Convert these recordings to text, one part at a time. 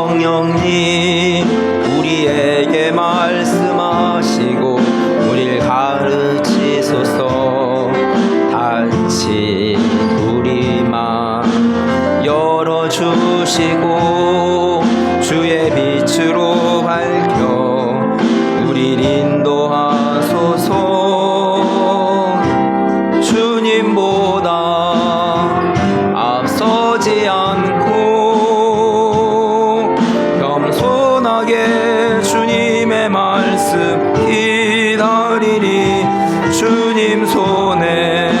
성령님 우리에게 말씀하시고 우리를 가르치소서. 다시 우리 맘 열어주시고 주의 빛으로 밝혀 우리를 인도하소서. 주님보다 앞서지 않고 겸손하게 주님의 말씀 기다리리. 주님 손에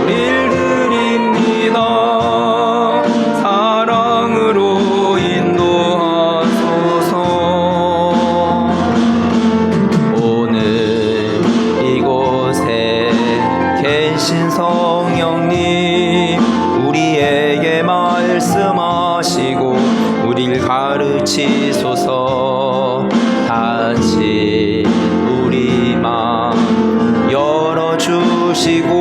우릴 드립니다. 사랑으로 인도하소서. 오늘 이곳에 계신 성령님 우리에게 말씀하시고 우리를 가르치소서. 다시 우리 맘 열어주시고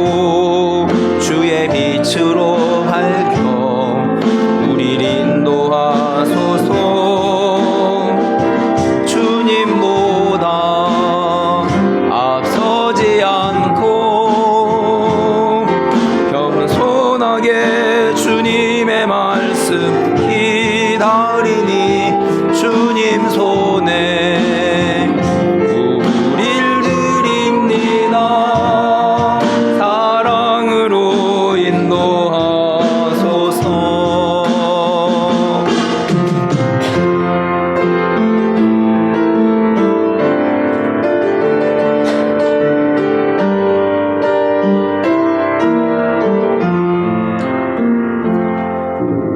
주의 빛으로 밝혀 우리를 인도하소서. 주님보다 앞서지 않고 겸손하게 주님의 말씀 기다리니. 주님 손에 우릴 드립니다. 사랑으로 인도하소서.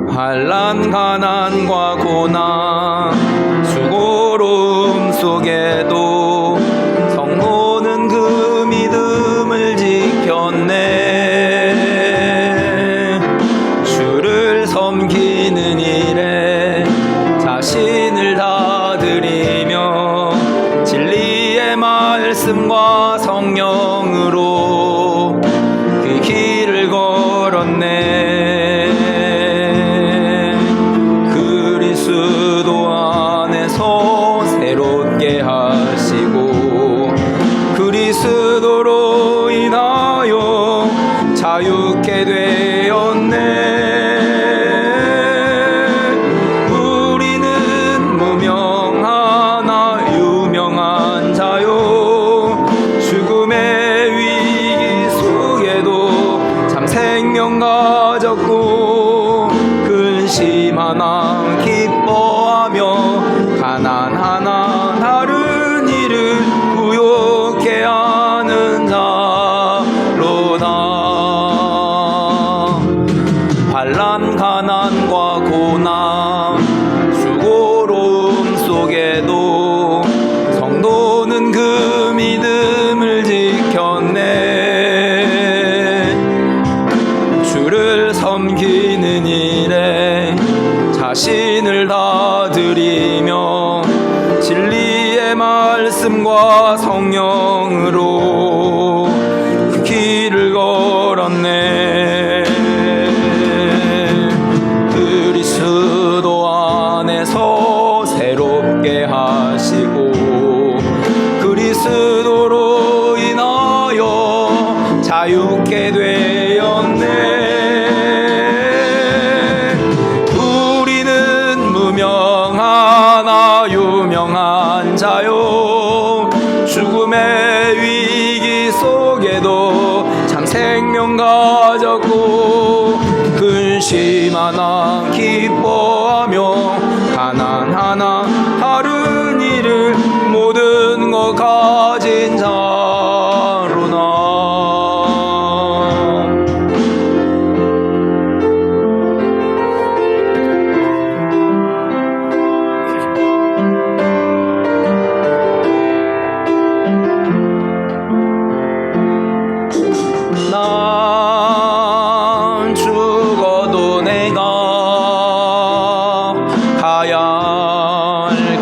환난 가난과 고난 수고로움 속에도 성도는 그 믿음을 지켰네. 주를 섬기는 일에 자신을 다 드리며 진리의 말씀과 성령으로 그 길을 걸었네. 그리스도 안에서 새롭게 하시고 그리스도로 인하여 자유케 되었네. 우리는 무명하나 유명한 자요. 죽음의 위기 속에도 참 생명 가졌고 근심하나 기뻐하며 가난하나 다른 일을 부욕해 하는 자로다. 환난 가난과 고난 수고로움 속에도 성도는 그 믿음을 지켰네. 주를 섬기는 일에 자신을 다 드리며 진리의 말씀과 성령으로 그 길을 걸었네. 그리스도 안에서 새롭게 하시고 그리스도로 인하여 자유케 되었네. 무명하나 유명한 자요. 죽음의 위기 속에도 참 생명 가졌고 근심하나 기뻐하며 가난하나 다른 일을 모든 것 가진 자로다. 난 죽어도 내가 가야 할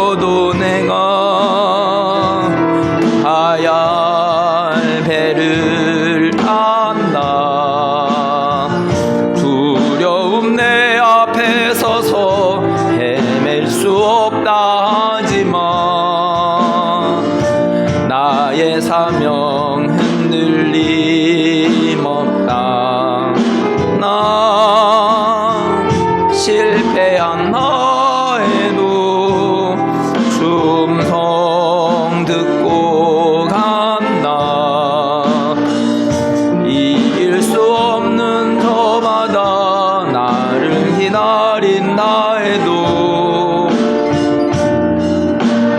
없어도 내가 하얀 배를 탄다. 두려움 내 앞에 서서 헤맬 수 없다 하지만 나의 사명 흔들림 없다. 나 실패한 나에도 충성 듣고 간다. 이길 수 없는 저마다 나를 기다린다 해도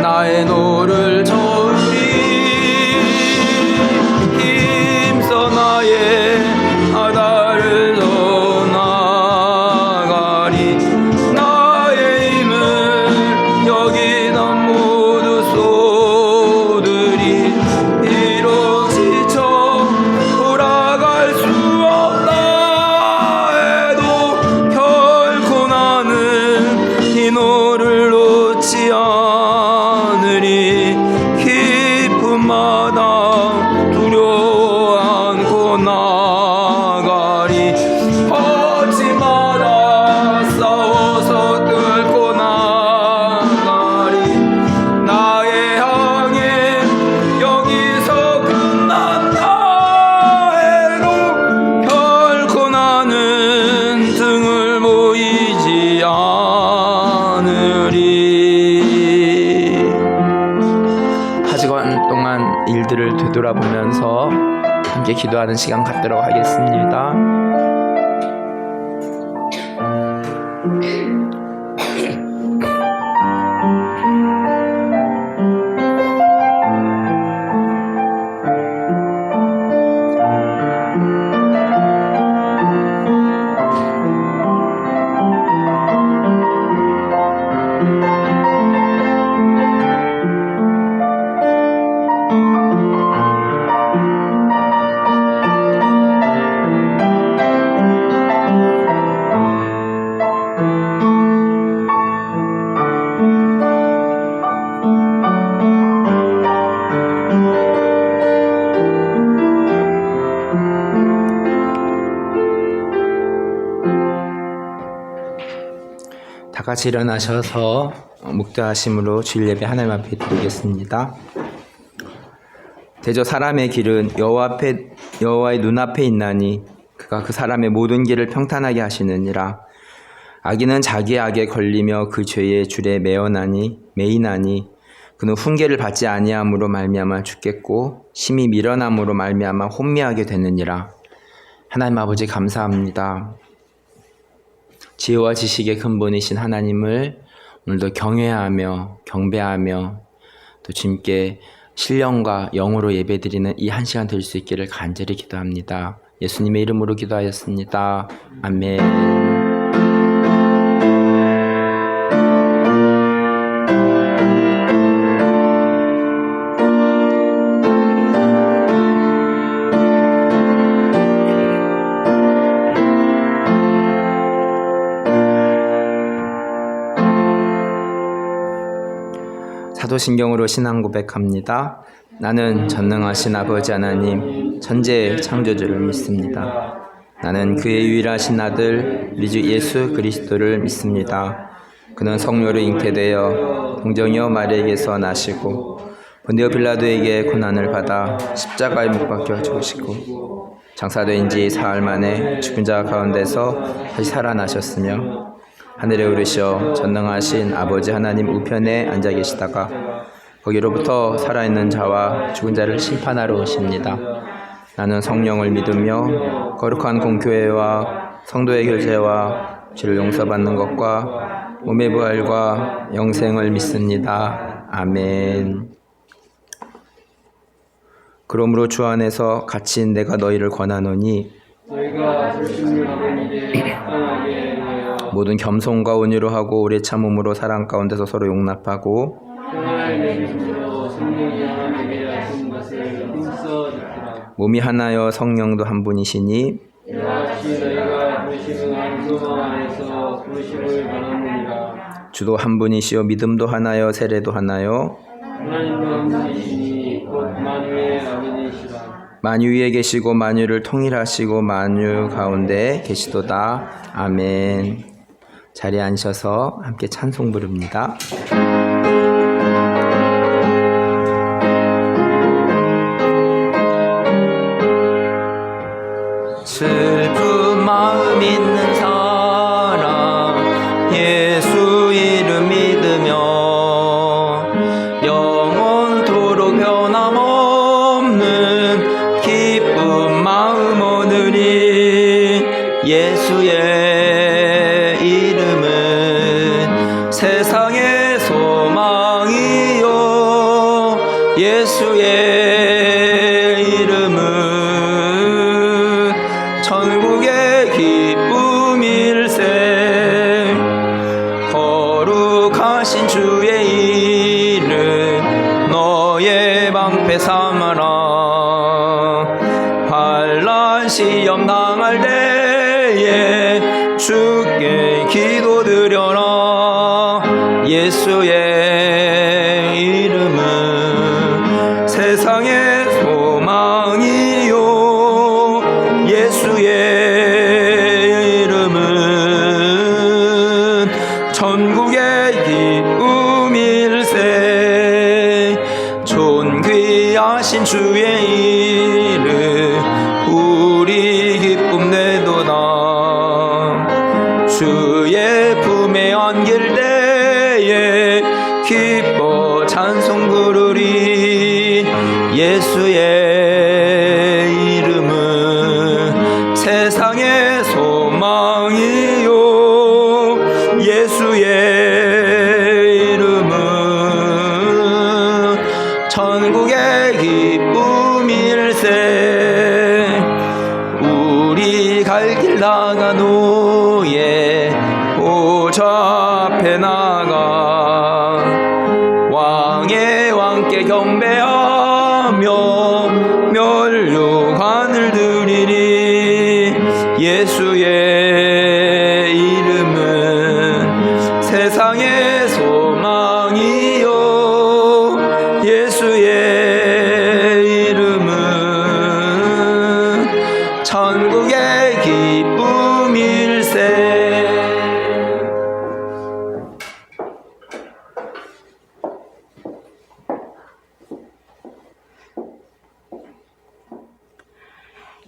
나의 노를 저으리. 힘써 나의 바다를 더 나가리. 나의 힘을 여기던 모두 쏟으리. 비록 지쳐 돌아갈 수 없다 해도 결코 나는 이 노를 놓지 않으리. 기쁨마다 두려워 않고 나가리. 거짓마다 싸워서 뚫고 나가리. 나의 항해 여기서 끝난다 해도 결코 나는 등을 보이지 않으리. 한 시간 동안 일들을 되돌아보면서 함께 기도하는 시간 갖도록 하겠습니다. 다 같이 일어나셔서 묵도하심으로 주일 예배 하나님 앞에 드리겠습니다. 대저 사람의 길은 여호와의 눈앞에 있나니 그가 그 사람의 모든 길을 평탄하게 하시느니라. 악인은 자기의 악에 걸리며 그 죄의 줄에 매이나니 그는 훈계를 받지 아니함으로 말미암아 죽겠고 심히 밀어남으로 말미암아 혼미하게 되느니라. 하나님 아버지 감사합니다. 지혜와 지식의 근본이신 하나님을 오늘도 경외하며 경배하며 또 주님께 신령과 영으로 예배드리는 이 한 시간 될 수 있기를 간절히 기도합니다. 예수님의 이름으로 기도하였습니다. 아멘. 사도신경으로 신앙 고백합니다. 나는 전능하신 아버지 하나님 천지의 창조주를 믿습니다. 나는 그의 유일하신 아들 우리 주 예수 그리스도를 믿습니다. 그는 성령으로 잉태되어 동정녀 마리아에게서 나시고 본디오 빌라도에게 고난을 받아 십자가에 못 박혀 죽으시고 장사된 지 사흘 만에 죽은 자 가운데서 다시 살아나셨으며 하늘에 오르셔 전능하신 아버지 하나님 우편에 앉아 계시다가 거기로부터 살아있는 자와 죽은 자를 심판하러 오십니다. 나는 성령을 믿으며 거룩한 공교회와 성도의 교제와 죄를 용서받는 것과 몸의 부활과 영생을 믿습니다. 아멘. 그러므로 주 안에서 갇힌 내가 너희를 권하노니 너희가 불신을 하는 일에 합당하게 모든 겸손과 온유로 하고 오래 참음으로 사랑 가운데서 서로 용납하고 평안을 맺음으로 성령이 하나님에게 하신 것을 힘써 지키라. 몸이 하나여 성령도 한 분이시니 이와 같이 너희가 부르심을 한 소망 안에서 부르심을 받았느니라. 주도 한 분이시요 믿음도 하나요 세례도 하나요. 하나님도 한 분이시니 곧 만유의 아버지시라. 만유 위에 계시고 만유를 통일하시고 만유 가운데 계시도다. 아멘. 자리에 앉으셔서 함께 찬송 부릅니다. 슬픈 마음 있는 사람 예수 이름 믿으며 영원토록 변함없는 기쁜 마음 얻으리. 예수의 이름은 세상의 소망이요 예수의 이름은 천국의 기쁨일세. 거룩하신 주의 이름 너의 방패 삼아라. 환난 시험 당할 때에 주께 기도드려라. 예수의 이름은 세상의 소망이요 예수의 이름은 천국의 기쁨일세. 존귀하신 주의 이름 우리 기쁨 내도다. 주의 품에 안길 때에 기뻐 찬송 부르리. 예수의 이름은 세상의 소망이요 예수의 이름은 천국의 기쁨일세. 우리 갈 길 나가노예 보좌 앞에 나가 왕의 왕께 경배하며 멸류관을 드리리. 예수의 이름은 세상의 소망이요 예수의 이름은 천국의 기쁨일세.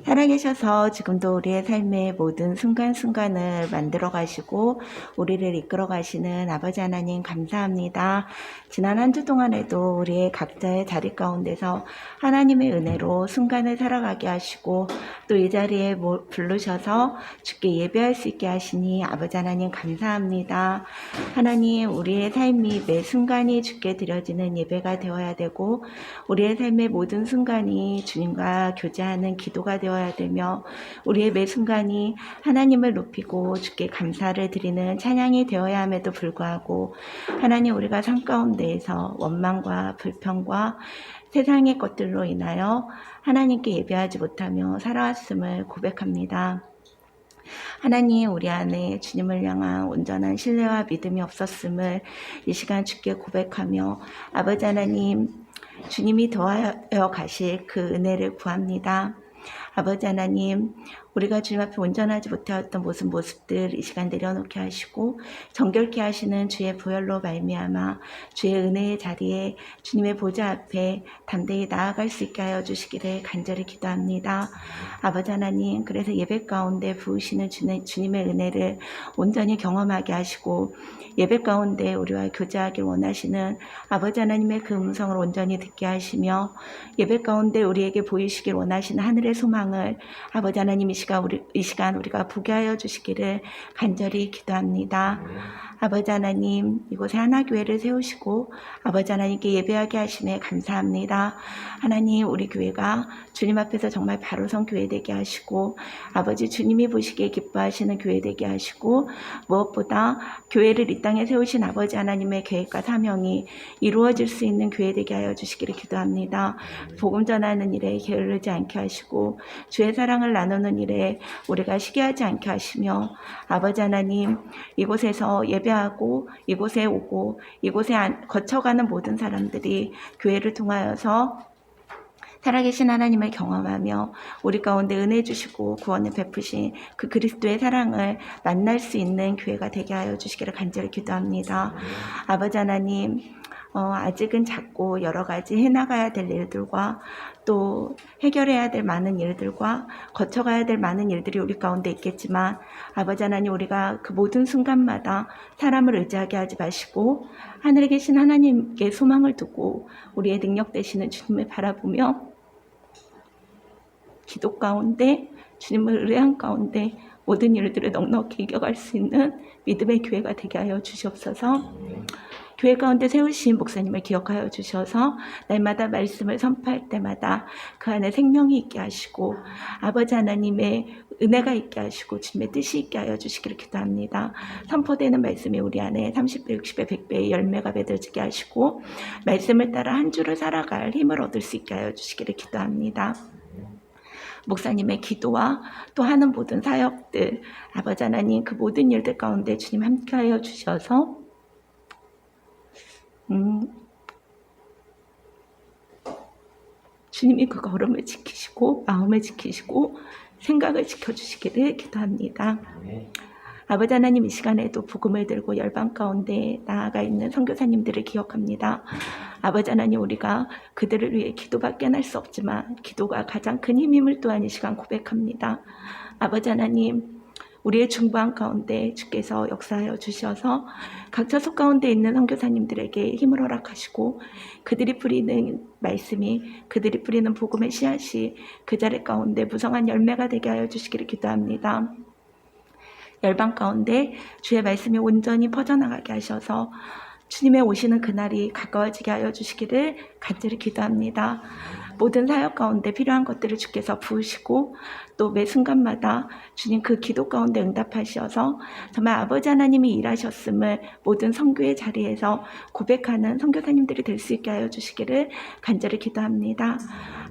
살아계셔서 지금도 우리의 삶의 모든 순간순간을 만들어 가시고 우리를 이끌어 가시는 아버지 하나님 감사합니다. 지난 한 주 동안에도 우리의 각자의 자리 가운데서 하나님의 은혜로 순간을 살아가게 하시고 또 이 자리에 부르셔서 주께 예배할 수 있게 하시니 아버지 하나님 감사합니다. 하나님, 우리의 삶이 매 순간이 주께 드려지는 예배가 되어야 되고 우리의 삶의 모든 순간이 주님과 교제하는 기도가 되어야 되며 우리의 매 순간이 하나님을 높이고 주께 감사를 드리는 찬양이 되어야 함에도 불구하고 하나님, 우리가 삶 가운데에서 원망과 불평과 세상의 것들로 인하여 하나님께 예배하지 못하며 살아왔음을 고백합니다. 하나님, 우리 안에 주님을 향한 온전한 신뢰와 믿음이 없었음을 이 시간 주께 고백하며 아버지 하나님, 주님이 더하여 가실 그 은혜를 구합니다. 아버지 하나님, 우리가 주님 앞에 온전하지 못하였던 모습들 이 시간 내려놓게 하시고 정결케 하시는 주의 보혈로 말미암아 주의 은혜의 자리에 주님의 보좌 앞에 담대히 나아갈 수 있게 하여 주시기를 간절히 기도합니다. 아버지 하나님, 그래서 예배 가운데 부으시는 주님의 은혜를 온전히 경험하게 하시고 예배 가운데 우리와 교제하길 원하시는 아버지 하나님의 그 음성을 온전히 듣게 하시며 예배 가운데 우리에게 보이시길 원하시는 하늘의 소망을 아버지 하나님 이 시간 우리가 보게 하여 주시기를 간절히 기도합니다. 아버지 하나님, 이곳에 하나교회를 세우시고 아버지 하나님께 예배하게 하심에 감사합니다. 하나님, 우리 교회가 주님 앞에서 정말 바로 선 교회 되게 하시고 아버지 주님이 보시기에 기뻐하시는 교회 되게 하시고 무엇보다 교회를 이 땅에 세우신 아버지 하나님의 계획과 사명이 이루어질 수 있는 교회 되게 하여 주시기를 기도합니다. 복음 전하는 일에 게으르지 않게 하시고 주의 사랑을 나누는 일에 일에 우리가 시기하지 않게 하시며 아버지 하나님 이곳에서 예배하고 이곳에 오고 이곳에 거쳐가는 모든 사람들이 교회를 통하여서 살아계신 하나님을 경험하며 우리 가운데 은혜 주시고 구원을 베푸신 그 그리스도의 사랑을 만날 수 있는 교회가 되게 하여 주시기를 간절히 기도합니다. 아버지 하나님 아직은 작고 여러 가지 해나가야 될 일들과 또 해결해야 될 많은 일들과 거쳐가야 될 많은 일들이 우리 가운데 있겠지만 아버지 하나님 우리가 그 모든 순간마다 사람을 의지하게 하지 마시고 하늘에 계신 하나님께 소망을 두고 우리의 능력 되시는 주님을 바라보며 기도 가운데 주님을 의뢰한 가운데 모든 일들을 넉넉히 이겨갈 수 있는 믿음의 교회가 되게 하여 주시옵소서. 교회 가운데 세우신 목사님을 기억하여 주셔서 날마다 말씀을 선포할 때마다 그 안에 생명이 있게 하시고 아버지 하나님의 은혜가 있게 하시고 주님의 뜻이 있게 하여 주시기를 기도합니다. 선포되는 말씀이 우리 안에 30배, 60배, 100배의 열매가 맺어지게 하시고 말씀을 따라 한 주를 살아갈 힘을 얻을 수 있게 하여 주시기를 기도합니다. 목사님의 기도와 또 하는 모든 사역들 아버지 하나님 그 모든 일들 가운데 주님 함께하여 주셔서 주님이 그 걸음을 지키시고 마음을 지키시고 생각을 지켜주시기를 기도합니다. 아버지 하나님 이 시간에도 복음을 들고 열방 가운데 나아가 있는 선교사님들을 기억합니다. 아버지 하나님 우리가 그들을 위해 기도밖에 할 수 없지만 기도가 가장 큰 힘임을 또한 이 시간 고백합니다. 아버지 하나님 우리의 중보함 가운데 주께서 역사하여 주셔서 각자 속 가운데 있는 선교사님들에게 힘을 허락하시고 그들이 뿌리는 말씀이 그들이 뿌리는 복음의 씨앗이 그 자리 가운데 무성한 열매가 되게 하여 주시기를 기도합니다. 열방 가운데 주의 말씀이 온전히 퍼져나가게 하셔서 주님의 오시는 그날이 가까워지게 하여 주시기를 간절히 기도합니다. 모든 사역 가운데 필요한 것들을 주께서 부으시고 또 매 순간마다 주님 그 기도 가운데 응답하셔서 정말 아버지 하나님이 일하셨음을 모든 선교의 자리에서 고백하는 선교사님들이 될 수 있게 하여 주시기를 간절히 기도합니다.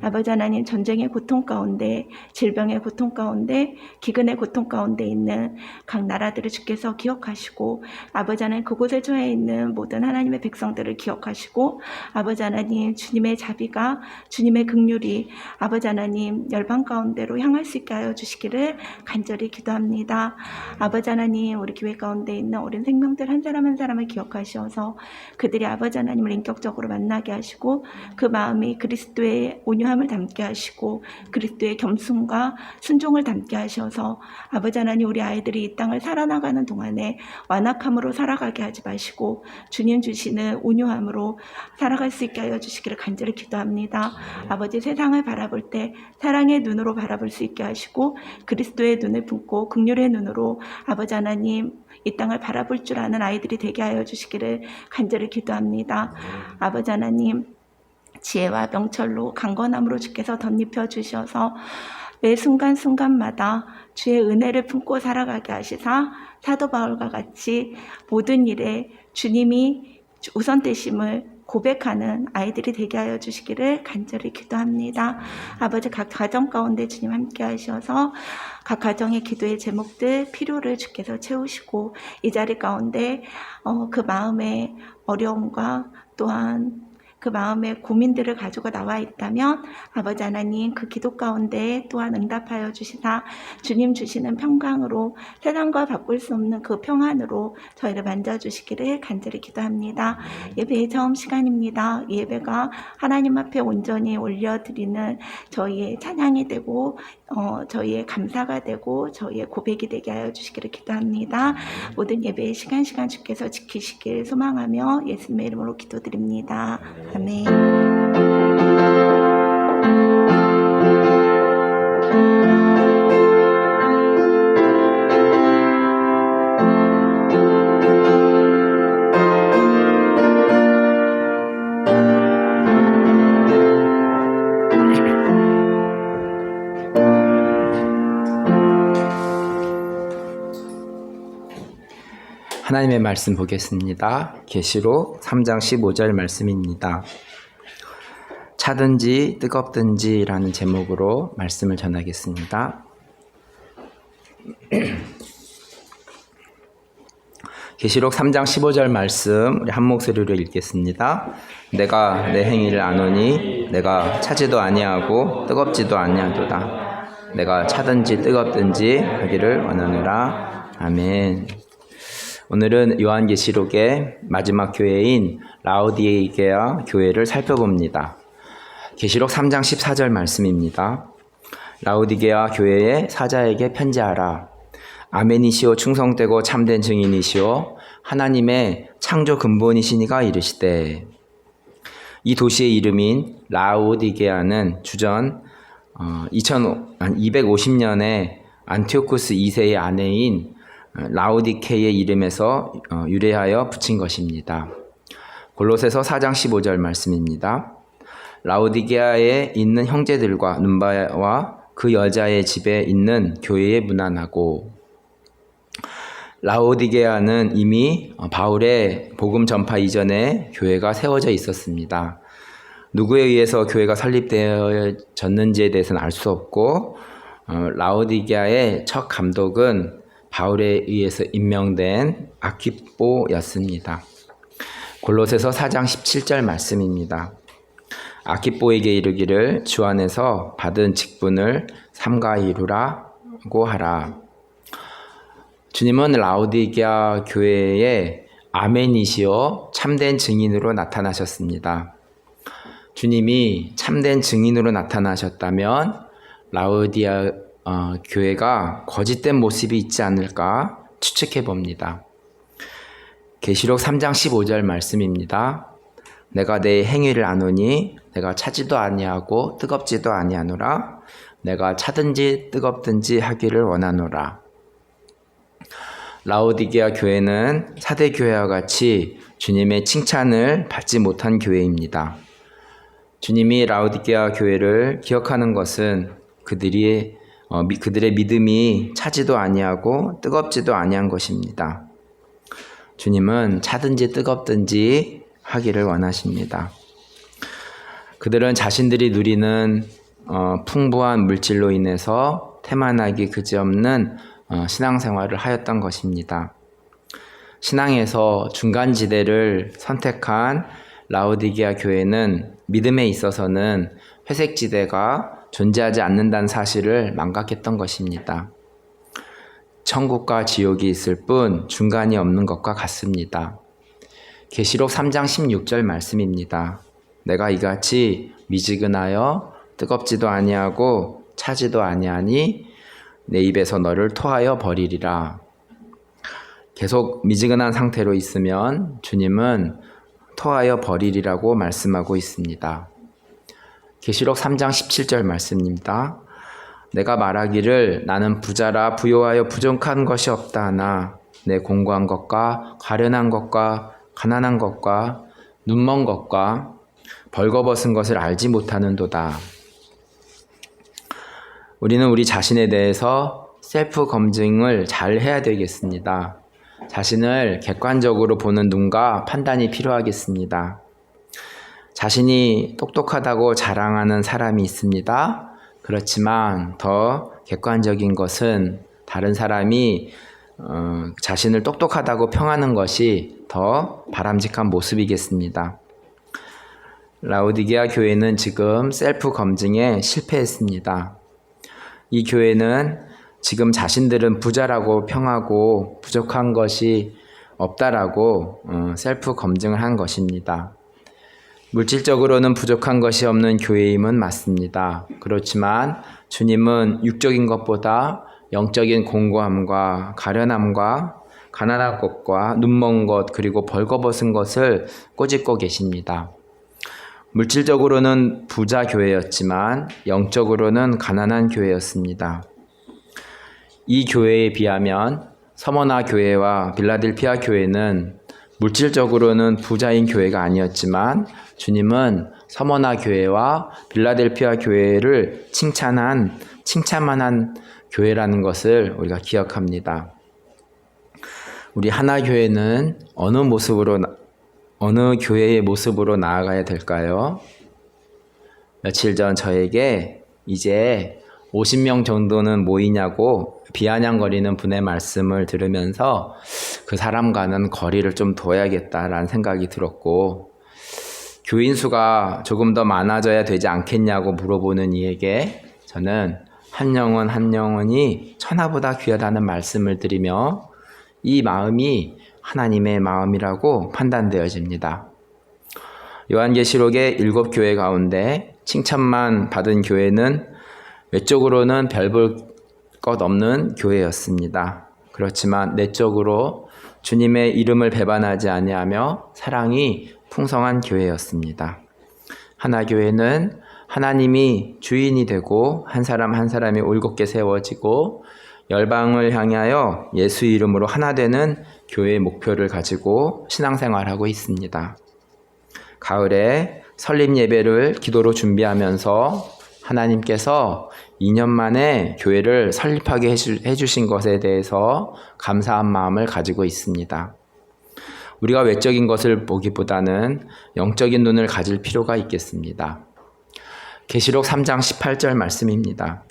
아버지 하나님 전쟁의 고통 가운데 질병의 고통 가운데 기근의 고통 가운데 있는 각 나라들을 주께서 기억하시고 아버지 하나님 그곳에 처해 있는 모든 하나님의 백성들을 기억하시고 아버지 하나님 주님의 자비가 주님의 긍휼이 아버지 하나님 열방 가운데로 향할 수 있게 하여 주시기를 간절히 기도합니다. 아버지 하나님 우리 교회 가운데 있는 어린 생명들 한 사람 한 사람을 기억하셔서 그들이 아버지 하나님을 인격적으로 만나게 하시고 그 마음이 그리스도의 온유함을 담게 하시고 그리스도의 겸손과 순종을 담게 하셔서 아버지 하나님 우리 아이들이 이 땅을 살아나가는 동안에 완악함으로 살아가게 하지 마시고 주님 주시는 온유함으로 살아갈 수 있게 하여 주시기를 간절히 기도합니다. 아버지 세상을 바라볼 때 사랑의 눈으로 바라볼 수 있게 하시고 그리스도의 눈을 품고 긍휼의 눈으로 아버지 하나님 이 땅을 바라볼 줄 아는 아이들이 되게 하여 주시기를 간절히 기도합니다. 아버지 하나님 지혜와 명철로 강건함으로 주께서 덧입혀 주셔서 매 순간순간마다 주의 은혜를 품고 살아가게 하시사 사도 바울과 같이 모든 일에 주님이 우선되심을 고백하는 아이들이 되게 하여 주시기를 간절히 기도합니다. 아버지 각 가정 가운데 주님 함께 하셔서 각 가정의 기도의 제목들 필요를 주께서 채우시고 이 자리 가운데 그 마음의 어려움과 또한 그 마음의 고민들을 가지고 나와 있다면 아버지 하나님 그 기도 가운데 또한 응답하여 주시사 주님 주시는 평강으로 세상과 바꿀 수 없는 그 평안으로 저희를 만져주시기를 간절히 기도합니다. 예배의 처음 시간입니다. 이 예배가 하나님 앞에 온전히 올려드리는 저희의 찬양이 되고 저희의 감사가 되고 저희의 고백이 되게 하여 주시기를 기도합니다. 모든 예배의 시간 주께서 지키시길 소망하며 예수님의 이름으로 기도드립니다. 아멘. 하나님의 말씀 보겠습니다. 계시록 3장 15절 말씀입니다. 차든지 뜨겁든지라는 제목으로 말씀을 전하겠습니다. 계시록 3장 15절 말씀 우리 한 목소리로 읽겠습니다. 내가 내 행위를 아노니 내가 차지도 아니하고 뜨겁지도 아니하도다. 내가 차든지 뜨겁든지 하기를 원하노라. 아멘. 오늘은 요한계시록의 마지막 교회인 라오디게아 교회를 살펴봅니다. 계시록 3장 14절 말씀입니다. 라오디게아 교회의 사자에게 편지하라. 아멘이시오 충성되고 참된 증인이시오 하나님의 창조 근본이시니가 이르시되. 이 도시의 이름인 라오디게아는 주전 250년에 안티오쿠스 2세의 아내인 라오디케의 이름에서 유래하여 붙인 것입니다. 골로새서 4장 15절 말씀입니다. 라오디게아에 있는 형제들과 눈바와 그 여자의 집에 있는 교회에 문안하고. 라오디게아는 이미 바울의 복음 전파 이전에 교회가 세워져 있었습니다. 누구에 의해서 교회가 설립되어졌는지에 대해서는 알 수 없고 라오디게아의 첫 감독은 바울에 의해서 임명된 아키뽀였습니다. 골로새서 4장 17절 말씀입니다. 아키뽀에게 이르기를 주 안에서 받은 직분을 삼가 이루라고 하라. 주님은 라오디게아 교회에 아멘이시오 참된 증인으로 나타나셨습니다. 주님이 참된 증인으로 나타나셨다면 라오디게아 교회가 거짓된 모습이 있지 않을까 추측해 봅니다. 계시록 3장 15절 말씀입니다. 내가 내 행위를 아노니 내가 차지도 아니하고 뜨겁지도 아니하노라. 내가 차든지 뜨겁든지 하기를 원하노라. 라오디게아 교회는 사대 교회와 같이 주님의 칭찬을 받지 못한 교회입니다. 주님이 라오디게아 교회를 기억하는 것은 그들의 믿음이 차지도 아니하고 뜨겁지도 아니한 것입니다. 주님은 차든지 뜨겁든지 하기를 원하십니다. 그들은 자신들이 누리는 풍부한 물질로 인해서 태만하기 그지없는 신앙생활을 하였던 것입니다. 신앙에서 중간지대를 선택한 라오디게아 교회는 믿음에 있어서는 회색지대가 존재하지 않는다는 사실을 망각했던 것입니다. 천국과 지옥이 있을 뿐 중간이 없는 것과 같습니다. 계시록 3장 16절 말씀입니다. 내가 이같이 미지근하여 뜨겁지도 아니하고 차지도 아니하니 내 입에서 너를 토하여 버리리라. 계속 미지근한 상태로 있으면 주님은 토하여 버리리라고 말씀하고 있습니다. 계시록 3장 17절 말씀입니다. 내가 말하기를 나는 부자라 부요하여 부족한 것이 없다 하나 내 공고한 것과 가련한 것과 가난한 것과 눈먼 것과 벌거벗은 것을 알지 못하는도다. 우리는 우리 자신에 대해서 셀프 검증을 잘 해야 되겠습니다. 자신을 객관적으로 보는 눈과 판단이 필요하겠습니다. 자신이 똑똑하다고 자랑하는 사람이 있습니다. 그렇지만 더 객관적인 것은 다른 사람이 자신을 똑똑하다고 평하는 것이 더 바람직한 모습이겠습니다. 라오디게아 교회는 지금 셀프 검증에 실패했습니다. 이 교회는 지금 자신들은 부자라고 평하고 부족한 것이 없다라고 셀프 검증을 한 것입니다. 물질적으로는 부족한 것이 없는 교회임은 맞습니다. 그렇지만 주님은 육적인 것보다 영적인 공고함과 가련함과 가난한 것과 눈먼 것 그리고 벌거벗은 것을 꼬집고 계십니다. 물질적으로는 부자 교회였지만 영적으로는 가난한 교회였습니다. 이 교회에 비하면 서머나 교회와 빌라델피아 교회는 물질적으로는 부자인 교회가 아니었지만 주님은 서머나 교회와 빌라델피아 교회를 칭찬만한 교회라는 것을 우리가 기억합니다. 우리 하나교회는 어느 교회의 모습으로 나아가야 될까요? 며칠 전 저에게 이제 50명 정도는 모이냐고 비아냥거리는 분의 말씀을 들으면서 그 사람과는 거리를 좀 둬야겠다라는 생각이 들었고, 교인 수가 조금 더 많아져야 되지 않겠냐고 물어보는 이에게 저는 한 영혼 한 영혼이 천하보다 귀하다는 말씀을 드리며 이 마음이 하나님의 마음이라고 판단되어집니다. 요한계시록의 7교회 가운데 칭찬만 받은 교회는 외적으로는 별 볼 것 없는 교회였습니다. 그렇지만 내적으로 주님의 이름을 배반하지 아니하며 사랑이 풍성한 교회였습니다. 하나교회는 하나님이 주인이 되고 한 사람 한 사람이 올곧게 세워지고 열방을 향하여 예수 이름으로 하나 되는 교회의 목표를 가지고 신앙생활하고 있습니다. 가을에 설립 예배를 기도로 준비하면서 하나님께서 2년 만에 교회를 설립하게 해주신 것에 대해서 감사한 마음을 가지고 있습니다. 우리가 외적인 것을 보기보다는 영적인 눈을 가질 필요가 있겠습니다. 계시록 3장 18절 말씀입니다.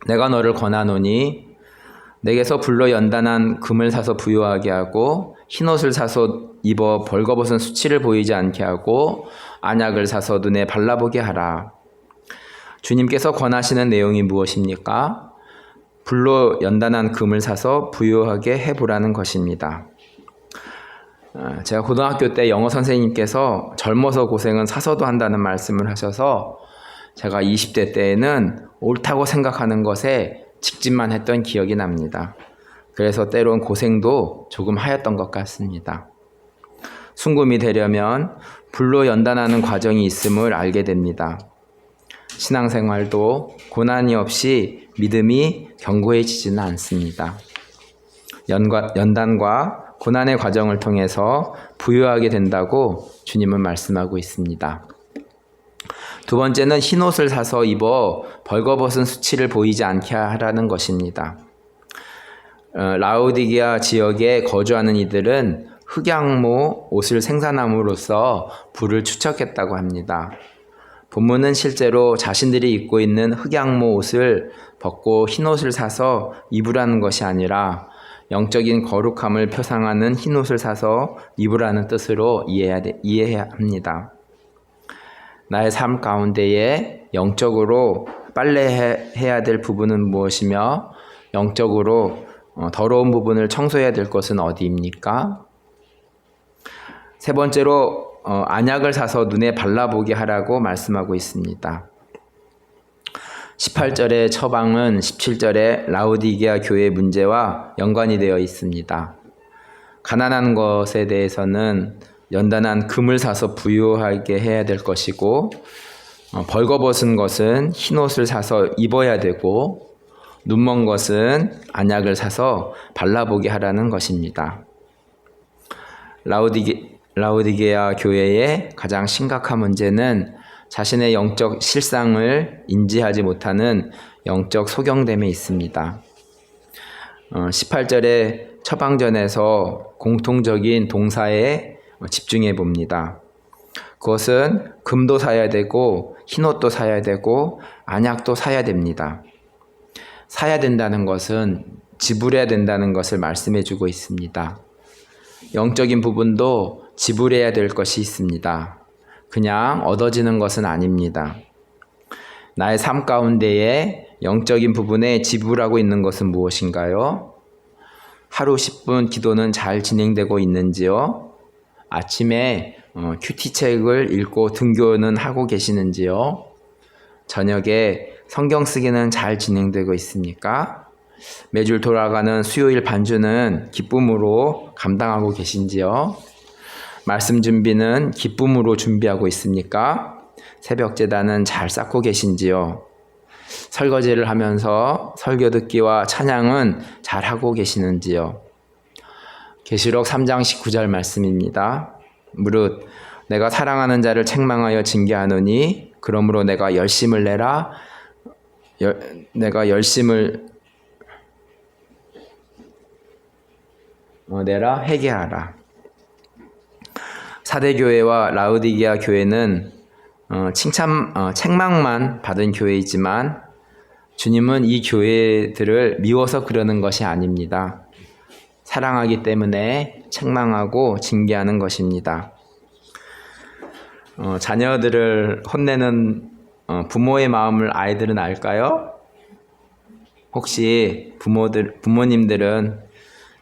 내가 너를 권하노니 내게서 불로 연단한 금을 사서 부요하게 하고 흰옷을 사서 입어 벌거벗은 수치를 보이지 않게 하고 안약을 사서 눈에 발라보게 하라. 주님께서 권하시는 내용이 무엇입니까? 불로 연단한 금을 사서 부요하게 해보라는 것입니다. 제가 고등학교 때 영어 선생님께서 젊어서 고생은 사서도 한다는 말씀을 하셔서 제가 20대 때에는 옳다고 생각하는 것에 직진만 했던 기억이 납니다. 그래서 때론 고생도 조금 하였던 것 같습니다. 순금이 되려면 불로 연단하는 과정이 있음을 알게 됩니다. 신앙생활도 고난이 없이 믿음이 견고해지지는 않습니다. 연단과 고난의 과정을 통해서 부유하게 된다고 주님은 말씀하고 있습니다. 두 번째는 흰옷을 사서 입어 벌거벗은 수치를 보이지 않게 하라는 것입니다. 라오디게아 지역에 거주하는 이들은 흑양모 옷을 생산함으로써 부를 축적했다고 합니다. 본문은 실제로 자신들이 입고 있는 흑양모 옷을 벗고 흰옷을 사서 입으라는 것이 아니라 영적인 거룩함을 표상하는 흰옷을 사서 입으라는 뜻으로 이해해야 합니다. 나의 삶 가운데에 영적으로 빨래해야 될 부분은 무엇이며 영적으로 더러운 부분을 청소해야 될 것은 어디입니까? 세 번째로 안약을 사서 눈에 발라보게 하라고 말씀하고 있습니다. 18절의 처방은 17절의 라오디게아 교회의 문제와 연관이 되어 있습니다. 가난한 것에 대해서는 연단한 금을 사서 부유하게 해야 될 것이고, 벌거벗은 것은 흰옷을 사서 입어야 되고, 눈먼 것은 안약을 사서 발라보게 하라는 것입니다. 라오디게아 교회의 가장 심각한 문제는 자신의 영적 실상을 인지하지 못하는 영적 소경됨에 있습니다. 18절의 처방전에서 공통적인 동사에 집중해 봅니다. 그것은 금도 사야 되고 흰옷도 사야 되고 안약도 사야 됩니다. 사야 된다는 것은 지불해야 된다는 것을 말씀해 주고 있습니다. 영적인 부분도 지불해야 될 것이 있습니다. 그냥 얻어지는 것은 아닙니다. 나의 삶 가운데에 영적인 부분에 지불하고 있는 것은 무엇인가요? 하루 10분 기도는 잘 진행되고 있는지요? 아침에 큐티책을 읽고 등교는 하고 계시는지요? 저녁에 성경 쓰기는 잘 진행되고 있습니까? 매주 돌아가는 수요일 반주는 기쁨으로 감당하고 계신지요? 말씀 준비는 기쁨으로 준비하고 있습니까? 새벽 제단은 잘 쌓고 계신지요? 설거지를 하면서 설교 듣기와 찬양은 잘 하고 계시는지요? 계시록 3장 19절 말씀입니다. 무릇 내가 사랑하는 자를 책망하여 징계하노니 그러므로 내가 열심을 내라. 내가 열심을 내라 회개하라. 사대교회와 라오디게아 교회는 책망만 받은 교회이지만 주님은 이 교회들을 미워서 그러는 것이 아닙니다. 사랑하기 때문에 책망하고 징계하는 것입니다. 자녀들을 혼내는 부모의 마음을 아이들은 알까요? 혹시 부모님들은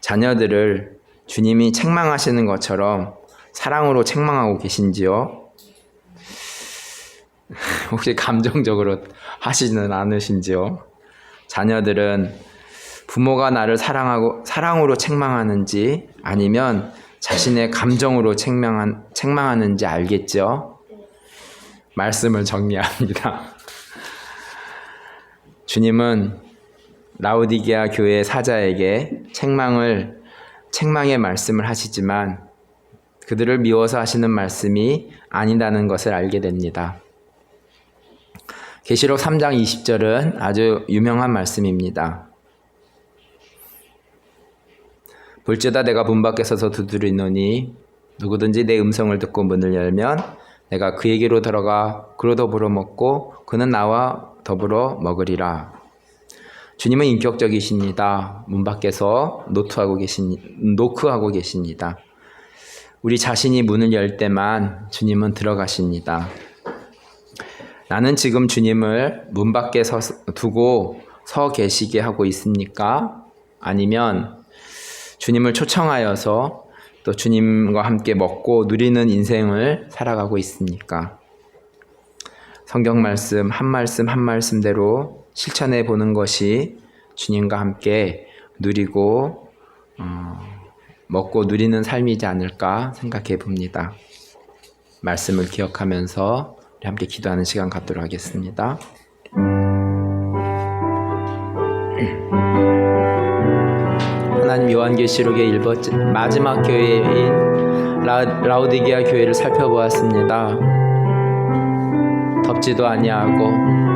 자녀들을 주님이 책망하시는 것처럼 사랑으로 책망하고 계신지요? 혹시 감정적으로 하시는 않으신지요? 자녀들은 부모가 나를 사랑으로 책망하는지 아니면 자신의 감정으로 책망하는지 알겠죠? 말씀을 정리합니다. 주님은 라오디게아 교회 사자에게 책망의 말씀을 하시지만 그들을 미워서 하시는 말씀이 아니라는 것을 알게 됩니다. 계시록 3장 20절은 아주 유명한 말씀입니다. 볼지어다 내가 문 밖에 서서 두드리노니 누구든지 내 음성을 듣고 문을 열면 내가 그에게로 들어가 그로 더불어 먹고 그는 나와 더불어 먹으리라. 주님은 인격적이십니다. 문 밖에서 노크하고 계십니다. 우리 자신이 문을 열 때만 주님은 들어가십니다. 나는 지금 주님을 문 밖에 두고 서 계시게 하고 있습니까? 아니면 주님을 초청하여서 또 주님과 함께 먹고 누리는 인생을 살아가고 있습니까? 성경 말씀 한 말씀대로 실천해 보는 것이 주님과 함께 누리고 먹고 누리는 삶이지 않을까 생각해 봅니다. 말씀을 기억하면서 우리 함께 기도하는 시간 갖도록 하겠습니다. 하나님, 요한계시록의 마지막 교회인 라오디게아 교회를 살펴보았습니다. 덥지도 아니하고